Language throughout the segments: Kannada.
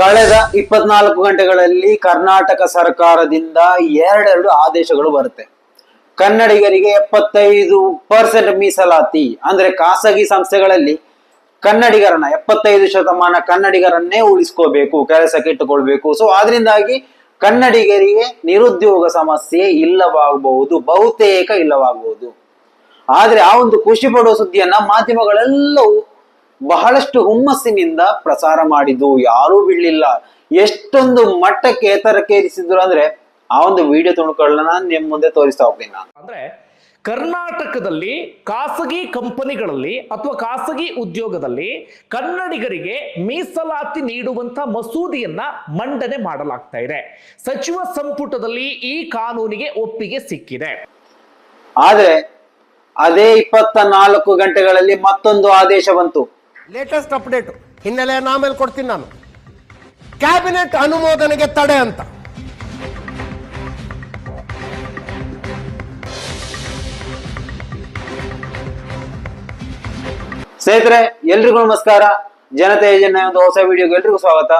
ಕಳೆದ 24 ಗಂಟೆಗಳಲ್ಲಿ ಕರ್ನಾಟಕ ಸರ್ಕಾರದಿಂದ ಎರಡೆರಡು ಆದೇಶಗಳು ಬರುತ್ತೆ. ಕನ್ನಡಿಗರಿಗೆ 75% ಮೀಸಲಾತಿ ಅಂದ್ರೆ ಖಾಸಗಿ ಸಂಸ್ಥೆಗಳಲ್ಲಿ ಕನ್ನಡಿಗರನ್ನ 75% ಕನ್ನಡಿಗರನ್ನೇ ಉಳಿಸ್ಕೋಬೇಕು, ಕೆಲಸಕ್ಕೆ ಇಟ್ಟುಕೊಳ್ಬೇಕು. ಸೊ ಆದ್ರಿಂದಾಗಿ ಕನ್ನಡಿಗರಿಗೆ ನಿರುದ್ಯೋಗ ಸಮಸ್ಯೆ ಇಲ್ಲವಾಗಬಹುದು, ಬಹುತೇಕ ಇಲ್ಲವಾಗಬಹುದು. ಆದ್ರೆ ಆ ಒಂದು ಖುಷಿ ಪಡುವ ಸುದ್ದಿಯನ್ನ ಮಾಧ್ಯಮಗಳೆಲ್ಲವೂ ಬಹಳಷ್ಟು ಹುಮ್ಮಸ್ಸಿನಿಂದ ಪ್ರಸಾರ ಮಾಡಿದ್ದು, ಯಾರೂ ಬಿಡ್ಲಿಲ್ಲ. ಎಷ್ಟೊಂದು ಮಟ್ಟಕ್ಕೆ ಎತ್ತರಕ್ಕೇರಿಸಿದ್ರು ಅಂದ್ರೆ ಆ ಒಂದು ವಿಡಿಯೋ ತುಣುಕುಗಳನ್ನ ನಿಮ್ ಮುಂದೆ ತೋರಿಸ್ತಾ ಹೋಗ್ತೀನಿ ನಾನು. ಅಂದ್ರೆ ಕರ್ನಾಟಕದಲ್ಲಿ ಖಾಸಗಿ ಕಂಪನಿಗಳಲ್ಲಿ ಅಥವಾ ಖಾಸಗಿ ಉದ್ಯೋಗದಲ್ಲಿ ಕನ್ನಡಿಗರಿಗೆ ಮೀಸಲಾತಿ ನೀಡುವಂತ ಮಸೂದೆಯನ್ನ ಮಂಡನೆ ಮಾಡಲಾಗ್ತಾ ಇದೆ. ಸಚಿವ ಸಂಪುಟದಲ್ಲಿ ಈ ಕಾನೂನಿಗೆ ಒಪ್ಪಿಗೆ ಸಿಕ್ಕಿದೆ. ಆದ್ರೆ ಅದೇ 24 ಗಂಟೆಗಳಲ್ಲಿ ಮತ್ತೊಂದು ಆದೇಶ ಬಂತು. ಲೇಟೆಸ್ಟ್ ಅಪ್ಡೇಟ್ ಹಿನ್ನೆಲೆಯನ್ನು ಆಮೇಲೆ ಕೊಡ್ತೀನಿ ನಾನು. ಕ್ಯಾಬಿನೆಟ್ ಅನುಮೋದನೆಗೆ ತಡೆ ಅಂತ. ಸ್ನೇಹಿತರೆ, ಎಲ್ರಿಗೂ ನಮಸ್ಕಾರ. ಜನತೆ ಏಜೆಂಟ್ನ ಒಂದು ಹೊಸ ವಿಡಿಯೋಗೆ ಎಲ್ರಿಗೂ ಸ್ವಾಗತ.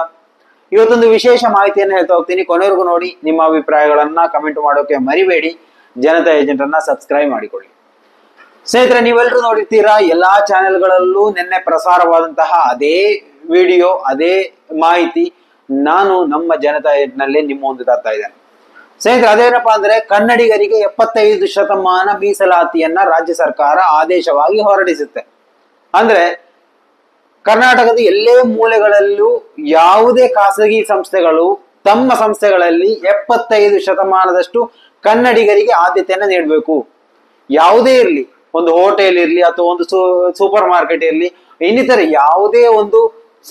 ಇವತ್ತೊಂದು ವಿಶೇಷ ಮಾಹಿತಿಯನ್ನು ಹೇಳ್ತಾ ಹೋಗ್ತೀನಿ, ಕೊನೆವರೆಗೂ ನೋಡಿ. ನಿಮ್ಮ ಅಭಿಪ್ರಾಯಗಳನ್ನ ಕಮೆಂಟ್ ಮಾಡೋಕೆ ಮರಿಬೇಡಿ. ಜನತಾ ಏಜೆಂಟ್ ಅನ್ನ ಸಬ್ಸ್ಕ್ರೈಬ್ ಮಾಡಿಕೊಳ್ಳಿ. ಸ್ನೇಹಿತರೆ, ನೀವೆಲ್ಲರೂ ನೋಡಿರ್ತೀರಾ, ಎಲ್ಲಾ ಚಾನೆಲ್ಗಳಲ್ಲೂ ನಿನ್ನೆ ಪ್ರಸಾರವಾದಂತಹ ಅದೇ ವಿಡಿಯೋ, ಅದೇ ಮಾಹಿತಿ ನಾನು ನಮ್ಮ ಜನತಾ ಏಜೆಂಟ್ ನಲ್ಲಿ ನಿಮ್ಮ ಮುಂದೆ ತರ್ತಾ ಇದ್ದೇನೆ. ಸ್ನೇಹಿತರೆ, ಅದೇನಪ್ಪಾ ಅಂದ್ರೆ ಕನ್ನಡಿಗರಿಗೆ 75% ಮೀಸಲಾತಿಯನ್ನ ರಾಜ್ಯ ಸರ್ಕಾರ ಆದೇಶವಾಗಿ ಹೊರಡಿಸುತ್ತೆ. ಅಂದ್ರೆ ಕರ್ನಾಟಕದ ಎಲ್ಲೇ ಮೂಲೆಗಳಲ್ಲೂ ಯಾವುದೇ ಖಾಸಗಿ ಸಂಸ್ಥೆಗಳು ತಮ್ಮ ಸಂಸ್ಥೆಗಳಲ್ಲಿ 75% ಕನ್ನಡಿಗರಿಗೆ ಆದ್ಯತೆಯನ್ನ ನೀಡಬೇಕು. ಯಾವುದೇ ಇರಲಿ, ಒಂದು ಹೋಟೆಲ್ ಇರಲಿ ಅಥವಾ ಒಂದು ಸೂಪರ್ ಮಾರ್ಕೆಟ್ ಇರಲಿ, ಇನ್ನಿತರೆ ಯಾವುದೇ ಒಂದು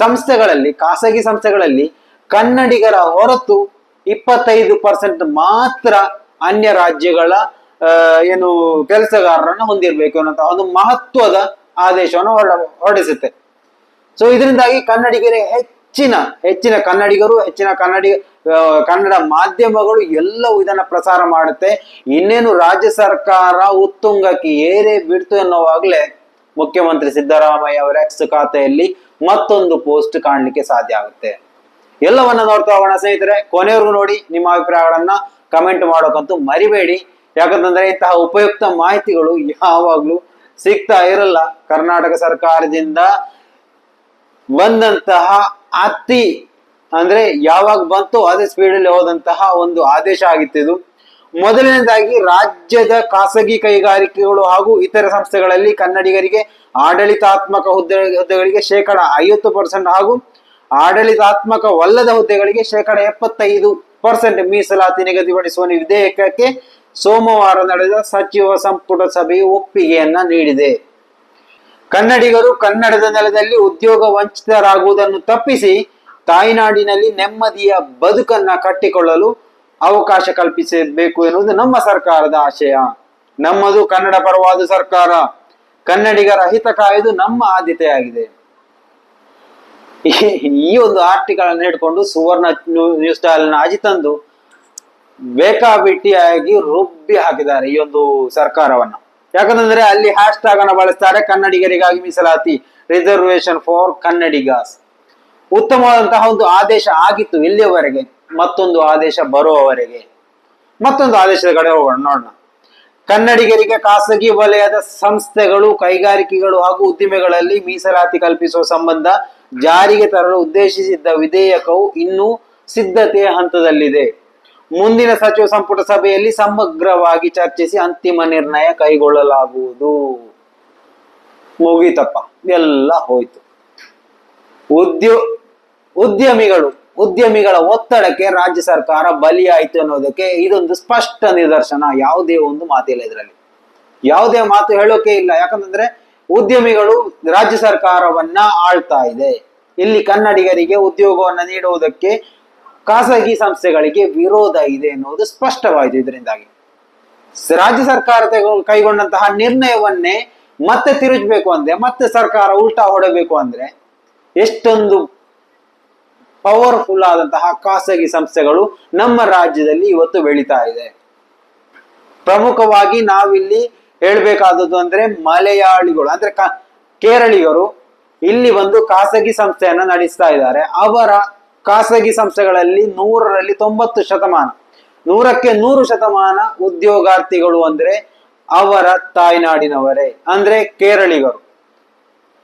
ಸಂಸ್ಥೆಗಳಲ್ಲಿ, ಖಾಸಗಿ ಸಂಸ್ಥೆಗಳಲ್ಲಿ ಕನ್ನಡಿಗರ ಹೊರತು 25% ಮಾತ್ರ ಅನ್ಯ ರಾಜ್ಯಗಳ ಏನು ಕೆಲಸಗಾರರನ್ನ ಹೊಂದಿರಬೇಕು ಅನ್ನೋಂತಹ ಒಂದು ಮಹತ್ವದ ಆದೇಶವನ್ನು ಹೊರಡಿಸುತ್ತೆ. ಸೊ ಇದರಿಂದಾಗಿ ಕನ್ನಡಿಗರೇ ಹೆಚ್ಚಿನ ಕನ್ನಡಿಗರು, ಕನ್ನಡ ಮಾಧ್ಯಮಗಳು ಎಲ್ಲವೂ ಇದನ್ನ ಪ್ರಸಾರ ಮಾಡುತ್ತೆ. ಇನ್ನೇನು ರಾಜ್ಯ ಸರ್ಕಾರ ಉತ್ತುಂಗಕ್ಕೆ ಏರೇ ಬಿಡ್ತು ಎನ್ನುವಾಗಲೇ ಮುಖ್ಯಮಂತ್ರಿ ಸಿದ್ದರಾಮಯ್ಯ ಅವರ ಎಕ್ಸ್ ಖಾತೆಯಲ್ಲಿ ಮತ್ತೊಂದು ಪೋಸ್ಟ್ ಕಾಣಲಿಕ್ಕೆ ಸಾಧ್ಯ ಆಗುತ್ತೆ. ಎಲ್ಲವನ್ನ ನೋಡ್ತಾ ಹೋಗೋಣ ಸ್ನೇಹಿತರೆ. ಕೊನೆಯವರೆಗೂ ನೋಡಿ. ನಿಮ್ಮ ಅಭಿಪ್ರಾಯಗಳನ್ನ ಕಮೆಂಟ್ ಮಾಡೋಕಂತೂ ಮರಿಬೇಡಿ. ಯಾಕಂತಂದ್ರೆ ಇಂತಹ ಉಪಯುಕ್ತ ಮಾಹಿತಿಗಳು ಯಾವಾಗ್ಲೂ ಸಿಗ್ತಾ ಇರಲ್ಲ. ಕರ್ನಾಟಕ ಸರ್ಕಾರದಿಂದ ಬಂದಂತಹ ಅತಿ ಅಂದ್ರೆ ಯಾವಾಗ ಬಂತು ಅದೇ ಸ್ಪೀಡಲ್ಲಿ ಹೋದಂತಹ ಒಂದು ಆದೇಶ ಆಗಿತ್ತು. ಮೊದಲನೇದಾಗಿ ರಾಜ್ಯದ ಖಾಸಗಿ ಕೈಗಾರಿಕೆಗಳು ಹಾಗೂ ಇತರ ಸಂಸ್ಥೆಗಳಲ್ಲಿ ಕನ್ನಡಿಗರಿಗೆ ಆಡಳಿತಾತ್ಮಕ ಹುದ್ದೆಗಳಿಗೆ 50% ಹಾಗೂ ಆಡಳಿತಾತ್ಮಕವಲ್ಲದ ಹುದ್ದೆಗಳಿಗೆ 75% ಮೀಸಲಾತಿ ನಿಗದಿಪಡಿಸುವ ವಿಧೇಯಕಕ್ಕೆ ಸೋಮವಾರ ನಡೆದ ಸಚಿವ ಸಂಪುಟ ಸಭೆಯು ಒಪ್ಪಿಗೆಯನ್ನ ನೀಡಿದೆ. ಕನ್ನಡಿಗರು ಕನ್ನಡದ ನೆಲದಲ್ಲಿ ಉದ್ಯೋಗ ವಂಚಿತರಾಗುವುದನ್ನು ತಪ್ಪಿಸಿ ತಾಯ್ನಾಡಿನಲ್ಲಿ ನೆಮ್ಮದಿಯ ಬದುಕನ್ನ ಕಟ್ಟಿಕೊಳ್ಳಲು ಅವಕಾಶ ಕಲ್ಪಿಸಬೇಕು ಎನ್ನುವುದು ನಮ್ಮ ಸರ್ಕಾರದ ಆಶಯ. ನಮ್ಮದು ಕನ್ನಡ ಪರವಾದ ಸರ್ಕಾರ. ಕನ್ನಡಿಗರ ಹಿತ ಕಾಯುವುದು ನಮ್ಮ ಆದ್ಯತೆಯಾಗಿದೆ. ಈ ಒಂದು ಆರ್ಟಿಕಲ್ ಅನ್ನು ಹಿಡ್ಕೊಂಡು ಸುವರ್ಣ ನ್ಯೂಸ್ ಚಾನೆಲ್ನ ಅಜಿತಂದು ಬೇಕಾಬಿಟ್ಟಿಯಾಗಿ ರುಬ್ಬಿ ಹಾಕಿದ್ದಾರೆ ಈ ಒಂದು ಸರ್ಕಾರವನ್ನ. ಯಾಕಂತಂದ್ರೆ ಅಲ್ಲಿ ಹ್ಯಾಶ್ ಟ್ಯಾಗ್ ಅನ್ನು ಬಳಸ್ತಾರೆ, ಕನ್ನಡಿಗರಿಗಾಗಿ ಮೀಸಲಾತಿ, ರಿಸರ್ವೇಶನ್ ಫಾರ್ ಕನ್ನಡಿಗಾಸ್. ಉತ್ತಮವಾದಂತಹ ಒಂದು ಆದೇಶ ಆಗಿತ್ತು ಇಲ್ಲಿಯವರೆಗೆ. ಮತ್ತೊಂದು ಆದೇಶ ಬರುವವರೆಗೆ ಮತ್ತೊಂದು ಆದೇಶದ ಕಡೆ ಹೋಗೋಣ, ನೋಡೋಣ. ಕನ್ನಡಿಗರಿಗೆ ಖಾಸಗಿ ವಲಯದ ಸಂಸ್ಥೆಗಳು, ಕೈಗಾರಿಕೆಗಳು ಹಾಗೂ ಉದ್ದಿಮೆಗಳಲ್ಲಿ ಮೀಸಲಾತಿ ಕಲ್ಪಿಸುವ ಸಂಬಂಧ ಜಾರಿಗೆ ತರಲು ಉದ್ದೇಶಿಸಿದ್ದ ವಿಧೇಯಕವು ಇನ್ನೂ ಸಿದ್ಧತೆಯ ಹಂತದಲ್ಲಿದೆ. ಮುಂದಿನ ಸಚಿವ ಸಂಪುಟ ಸಭೆಯಲ್ಲಿ ಸಮಗ್ರವಾಗಿ ಚರ್ಚಿಸಿ ಅಂತಿಮ ನಿರ್ಣಯ ಕೈಗೊಳ್ಳಲಾಗುವುದು. ಮುಗೀತಪ್ಪ, ಎಲ್ಲ ಹೋಯ್ತು. ಉದ್ಯಮಿಗಳ ಒತ್ತಡಕ್ಕೆ ರಾಜ್ಯ ಸರ್ಕಾರ ಬಲಿಯಾಯಿತು ಅನ್ನೋದಕ್ಕೆ ಇದೊಂದು ಸ್ಪಷ್ಟ ನಿದರ್ಶನ. ಯಾವುದೇ ಒಂದು ಮಾತಿಲ್ಲ ಇದರಲ್ಲಿ, ಯಾವುದೇ ಮಾತು ಹೇಳೋಕೆ ಇಲ್ಲ. ಯಾಕಂತಂದ್ರೆ ಉದ್ಯಮಿಗಳು ರಾಜ್ಯ ಸರ್ಕಾರವನ್ನ ಆಳ್ತಾ ಇದೆ. ಇಲ್ಲಿ ಕನ್ನಡಿಗರಿಗೆ ಉದ್ಯೋಗವನ್ನ ನೀಡುವುದಕ್ಕೆ ಖಾಸಗಿ ಸಂಸ್ಥೆಗಳಿಗೆ ವಿರೋಧ ಇದೆ ಎನ್ನುವುದು ಸ್ಪಷ್ಟವಾಯಿತು. ಇದರಿಂದಾಗಿ ರಾಜ್ಯ ಸರ್ಕಾರ ಕೈಗೊಂಡಂತಹ ನಿರ್ಣಯವನ್ನೇ ಮತ್ತೆ ತಿರುಚಬೇಕು ಅಂದ್ರೆ, ಮತ್ತೆ ಸರ್ಕಾರ ಉಲ್ಟಾ ಹೊಡಬೇಕು ಅಂದ್ರೆ, ಎಷ್ಟೊಂದು ಪವರ್ಫುಲ್ ಆದಂತಹ ಖಾಸಗಿ ಸಂಸ್ಥೆಗಳು ನಮ್ಮ ರಾಜ್ಯದಲ್ಲಿ ಇವತ್ತು ಬೆಳೀತಾ ಇದೆ. ಪ್ರಮುಖವಾಗಿ ನಾವಿಲ್ಲಿ ಹೇಳ್ಬೇಕಾದದ್ದು ಅಂದ್ರೆ ಮಲಯಾಳಿಗಳು, ಅಂದ್ರೆ ಕೇರಳಿಗರು ಇಲ್ಲಿ ಒಂದು ಖಾಸಗಿ ಸಂಸ್ಥೆಯನ್ನ ನಡೆಸ್ತಾ ಇದ್ದಾರೆ. ಅವರ ಖಾಸಗಿ ಸಂಸ್ಥೆಗಳಲ್ಲಿ 100ರಲ್ಲಿ 90%, 100% ಉದ್ಯೋಗಾರ್ಥಿಗಳು ಅಂದ್ರೆ ಅವರ ತಾಯ್ನಾಡಿನವರೇ, ಅಂದ್ರೆ ಕೇರಳಿಗರು.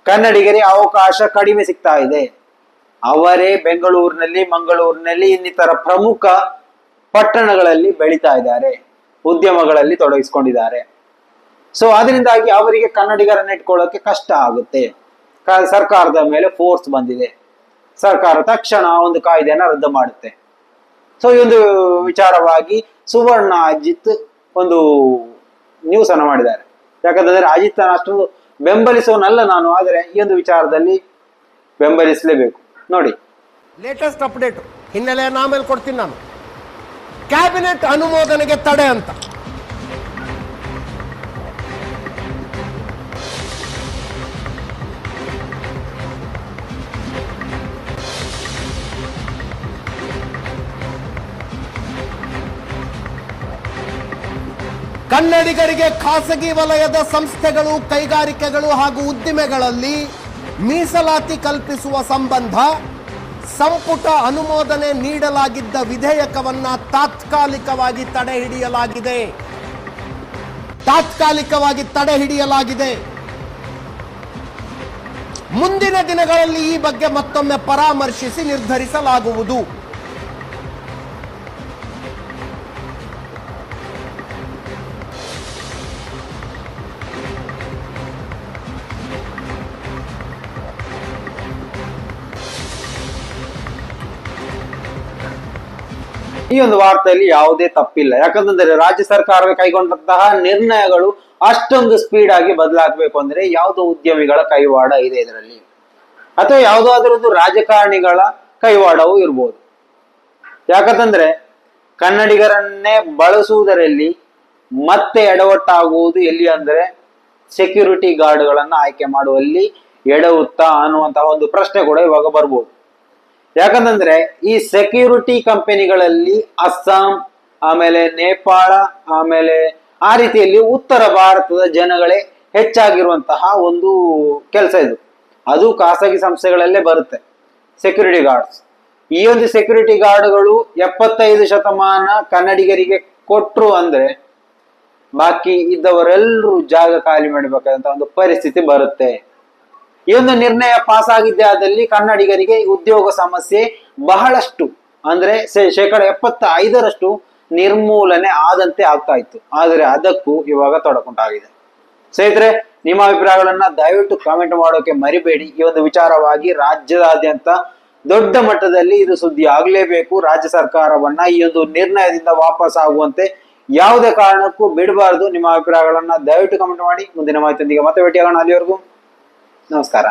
ಕನ್ನಡಿಗರಿಗೆ ಅವಕಾಶ ಕಡಿಮೆ ಸಿಗ್ತಾ ಇದೆ. ಅವರೇ ಬೆಂಗಳೂರಿನಲ್ಲಿ, ಮಂಗಳೂರಿನಲ್ಲಿ, ಇನ್ನಿತರ ಪ್ರಮುಖ ಪಟ್ಟಣಗಳಲ್ಲಿ ಬೆಳೀತಾ ಇದ್ದಾರೆ, ಉದ್ಯಮಗಳಲ್ಲಿ ತೊಡಗಿಸ್ಕೊಂಡಿದ್ದಾರೆ. ಸೊ ಅದರಿಂದಾಗಿ ಅವರಿಗೆ ಕನ್ನಡಿಗರನ್ನ ಇಟ್ಕೊಳ್ಳೋಕೆ ಕಷ್ಟ ಆಗುತ್ತೆ. ಸರ್ಕಾರದ ಮೇಲೆ ಫೋರ್ಸ್ ಬಂದಿದೆ. ಸರ್ಕಾರ ತಕ್ಷಣ ಒಂದು ಕಾಯ್ದೆಯನ್ನ ರದ್ದು ಮಾಡುತ್ತೆ. ಸೊ ಈ ಒಂದು ವಿಚಾರವಾಗಿ ಸುವರ್ಣ ಅಜಿತ್ ಒಂದು ನ್ಯೂಸ್ ಅನ್ನು ಮಾಡಿದ್ದಾರೆ. ಯಾಕಂತಂದ್ರೆ ಅಜಿತ್ ಅಷ್ಟೊಂದು ಬೆಂಬಲಿಸುವನಲ್ಲ ನಾನು, ಆದರೆ ಈ ಒಂದು ವಿಚಾರದಲ್ಲಿ ಬೆಂಬಲಿಸಲೇಬೇಕು. ನೋಡಿ, ಲೇಟೆಸ್ಟ್ ಅಪ್ಡೇಟ್ ಹಿನ್ನೆಲೆಯನ್ನು ಆಮೇಲೆ ಕೊಡ್ತೀನಿ ನಾನು. ಕ್ಯಾಬಿನೆಟ್ ಅನುಮೋದನೆಗೆ ತಡೆ ಅಂತ ಕನ್ನಡಿಗರಿಗೆ ಖಾಸಗಿ ವಲಯದ ಸಂಸ್ಥೆಗಳು, ಕೈಗಾರಿಕೆಗಳು ಹಾಗೂ ಉದ್ದಿಮೆಗಳಲ್ಲಿ ಮೀಸಲಾತಿ ಕಲ್ಪಿಸುವ ಸಂಬಂಧ ಸಂಪುಟ ಅನುಮೋದನೆ ನೀಡಲಾಗಿದ್ದ ವಿಧೇಯಕವನ್ನ ತಾತ್ಕಾಲಿಕವಾಗಿ ತಡೆ ಹಿಡಿಯಲಾಗಿದೆ. ಮುಂದಿನ ದಿನಗಳಲ್ಲಿ ಈ ಬಗ್ಗೆ ಮತ್ತೊಮ್ಮೆ ಪರಾಮರ್ಶಿಸಿ ನಿರ್ಧರಿಸಲಾಗುವುದು. ಈ ಒಂದು ವಾರ್ತೆಯಲ್ಲಿ ಯಾವುದೇ ತಪ್ಪಿಲ್ಲ. ಯಾಕಂತಂದ್ರೆ ರಾಜ್ಯ ಸರ್ಕಾರ ಕೈಗೊಂಡಂತಹ ನಿರ್ಣಯಗಳು ಅಷ್ಟೊಂದು ಸ್ಪೀಡ್ ಆಗಿ ಬದಲಾಗಬೇಕು ಅಂದ್ರೆ ಯಾವುದೋ ಉದ್ಯಮಿಗಳ ಕೈವಾಡ ಇದೆ ಇದರಲ್ಲಿ, ಅಥವಾ ಯಾವುದಾದ್ರೊಂದು ರಾಜಕಾರಣಿಗಳ ಕೈವಾಡವೂ ಇರ್ಬೋದು. ಯಾಕಂತಂದ್ರೆ ಕನ್ನಡಿಗರನ್ನೇ ಬಳಸುವುದರಲ್ಲಿ ಮತ್ತೆ ಎಡವಟ್ಟಾಗುವುದು ಎಲ್ಲಿ ಅಂದ್ರೆ ಸೆಕ್ಯೂರಿಟಿ ಗಾರ್ಡ್ಗಳನ್ನ ಆಯ್ಕೆ ಮಾಡುವಲ್ಲಿ ಎಡವುತ್ತಾ ಅನ್ನುವಂತಹ ಒಂದು ಪ್ರಶ್ನೆ ಕೂಡ ಇವಾಗ ಬರ್ಬೋದು. ಯಾಕಂತಂದ್ರೆ ಈ ಸೆಕ್ಯೂರಿಟಿ ಕಂಪನಿಗಳಲ್ಲಿ ಅಸ್ಸಾಂ, ಆಮೇಲೆ ನೇಪಾಳ, ಆಮೇಲೆ ಆ ರೀತಿಯಲ್ಲಿ ಉತ್ತರ ಭಾರತದ ಜನಗಳೇ ಹೆಚ್ಚಾಗಿರುವಂತಹ ಒಂದು ಕೆಲಸ ಇದು. ಅದು ಖಾಸಗಿ ಸಂಸ್ಥೆಗಳಲ್ಲೇ ಬರುತ್ತೆ ಸೆಕ್ಯೂರಿಟಿ ಗಾರ್ಡ್ಸ್. ಈ ಒಂದು ಸೆಕ್ಯೂರಿಟಿ ಗಾರ್ಡ್ಗಳು 75% ಕನ್ನಡಿಗರಿಗೆ ಕೊಟ್ರು ಅಂದ್ರೆ ಬಾಕಿ ಇದ್ದವರೆಲ್ಲರೂ ಜಾಗ ಖಾಲಿ ಮಾಡಬೇಕಾದಂತ ಒಂದು ಪರಿಸ್ಥಿತಿ ಬರುತ್ತೆ. ಈ ಒಂದು ನಿರ್ಣಯ ಪಾಸ್ ಆಗಿದ್ದೇ ಆದಲ್ಲಿ ಕನ್ನಡಿಗರಿಗೆ ಉದ್ಯೋಗ ಸಮಸ್ಯೆ ಬಹಳಷ್ಟು ಅಂದ್ರೆ 75% ನಿರ್ಮೂಲನೆ ಆದಂತೆ ಆಗ್ತಾ ಇತ್ತು. ಆದರೆ ಅದಕ್ಕೂ ಇವಾಗ ತೊಡಕುಂಟಾಗಿದೆ. ಸ್ನೇಹಿತರೆ, ನಿಮ್ಮ ಅಭಿಪ್ರಾಯಗಳನ್ನ ದಯವಿಟ್ಟು ಕಾಮೆಂಟ್ ಮಾಡೋಕೆ ಮರಿಬೇಡಿ. ಈ ಒಂದು ವಿಚಾರವಾಗಿ ರಾಜ್ಯದಾದ್ಯಂತ ದೊಡ್ಡ ಮಟ್ಟದಲ್ಲಿ ಇದು ಸುದ್ದಿ ಆಗ್ಲೇಬೇಕು. ರಾಜ್ಯ ಸರ್ಕಾರವನ್ನ ಈ ಒಂದು ನಿರ್ಣಯದಿಂದ ವಾಪಸ್ ಆಗುವಂತೆ ಯಾವುದೇ ಕಾರಣಕ್ಕೂ ಬಿಡಬಾರದು. ನಿಮ್ಮ ಅಭಿಪ್ರಾಯಗಳನ್ನ ದಯವಿಟ್ಟು ಕಮೆಂಟ್ ಮಾಡಿ. ಮುಂದಿನ ಮಾಹಿತಿಯೊಂದಿಗೆ ಮತ್ತೆ ಭೇಟಿಯಾಗೋಣ. ಅಲ್ಲಿವರೆಗೂ ನಮಸ್ಕಾರ.